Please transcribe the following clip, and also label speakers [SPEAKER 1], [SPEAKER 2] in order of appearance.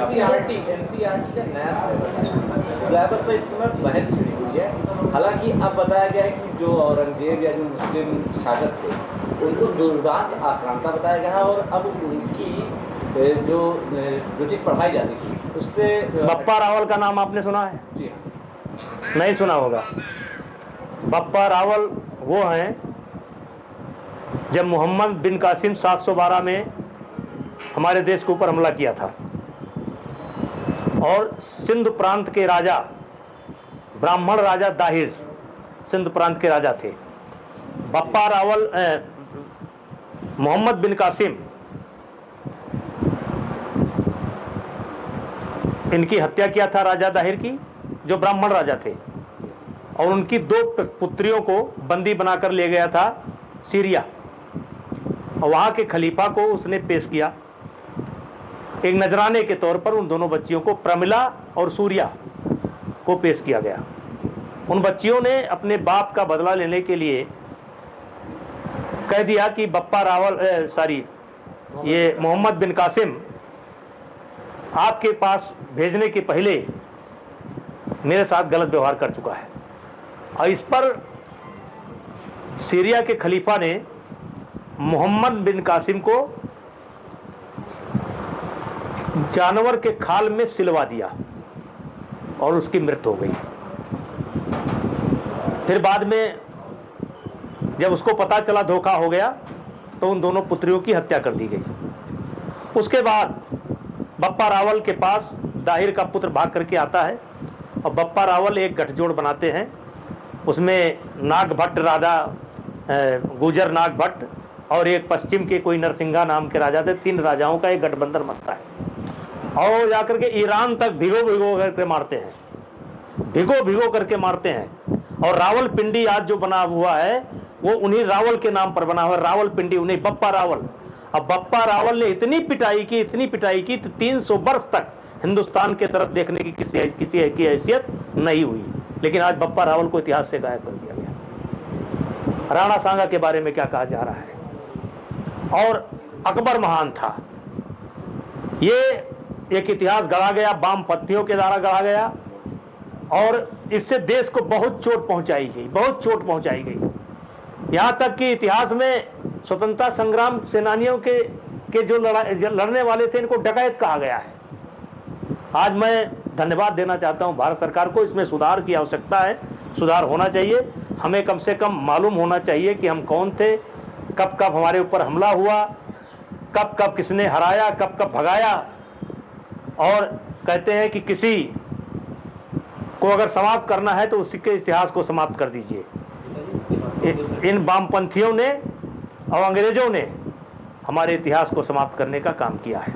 [SPEAKER 1] NCERT का नया syllabus पर इस समय बहस छिड़ी हुई है। हालांकि अब बताया गया है कि जो औरंगजेब या जो मुस्लिम शासक थे उनको दुर्दांत आक्रांता बताया गया है, और अब उनकी जो चीज़ पढ़ाई जाती थी उससे
[SPEAKER 2] बप्पा रावल का नाम आपने सुना है?
[SPEAKER 1] जी हाँ।
[SPEAKER 2] नहीं सुना होगा। बप्पा रावल वो हैं जब मोहम्मद बिन कासिम 712 में हमारे देश के ऊपर हमला किया था और सिंध प्रांत के राजा, ब्राह्मण राजा दाहिर सिंध प्रांत के राजा थे। बप्पा रावल मोहम्मद बिन कासिम इनकी हत्या किया था राजा दाहिर की, जो ब्राह्मण राजा थे, और उनकी 2 पुत्रियों को बंदी बनाकर ले गया था सीरिया, और वहाँ के खलीफा को उसने पेश किया एक नजराने के तौर पर। उन दोनों बच्चियों को, प्रमिला और सूर्या को पेश किया गया। उन बच्चियों ने अपने बाप का बदला लेने के लिए कह दिया कि बप्पा रावल ये मोहम्मद बिन कासिम आपके पास भेजने के पहले मेरे साथ गलत व्यवहार कर चुका है। और इस पर सीरिया के खलीफा ने मोहम्मद बिन कासिम को जानवर के खाल में सिलवा दिया और उसकी मृत्यु हो गई। फिर बाद में जब उसको पता चला धोखा हो गया तो उन दोनों पुत्रियों की हत्या कर दी गई। उसके बाद बप्पा रावल के पास दाहिर का पुत्र भाग करके आता है और बप्पा रावल एक गठजोड़ बनाते हैं। उसमें नाग भट्ट राजा, गुजर नाग भट्ट और एक पश्चिम के कोई नरसिंगा नाम के राजा थे। 3 राजाओं का एक गठबंधन बनता है और जाकर के ईरान तक भिगो भिगो करके मारते हैं, भिगो भिगो करके मारते हैं। और रावलपिंडी आज जो बना हुआ है वो उन्हीं रावल के नाम पर बना हुआ है, रावलपिंडी, उन्हीं बप्पा रावल। अब बप्पा रावल ने इतनी पिटाई की 300 वर्ष तक हिंदुस्तान के तरफ देखने की किसी की हैसियत नहीं हुई। लेकिन आज बप्पा रावल को इतिहास से गायब कर दिया गया। राणा सांगा के बारे में क्या कहा जा रहा है? और अकबर महान था, ये एक इतिहास गढ़ा गया, वामपंथियों के द्वारा गढ़ा गया, और इससे देश को बहुत चोट पहुंचाई गई। यहाँ तक कि इतिहास में स्वतंत्रता संग्राम सेनानियों के जो लड़ने वाले थे इनको डकैत कहा गया है। आज मैं धन्यवाद देना चाहता हूँ भारत सरकार को। इसमें सुधार की आवश्यकता है, सुधार होना चाहिए। हमें कम से कम मालूम होना चाहिए कि हम कौन थे, कब कब हमारे ऊपर हमला हुआ, कब कब किसने हराया, कब कब भगाया। और कहते हैं कि किसी को अगर समाप्त करना है तो उसी के इतिहास को समाप्त कर दीजिए। इन वामपंथियों ने और अंग्रेजों ने हमारे इतिहास को समाप्त करने का काम किया है।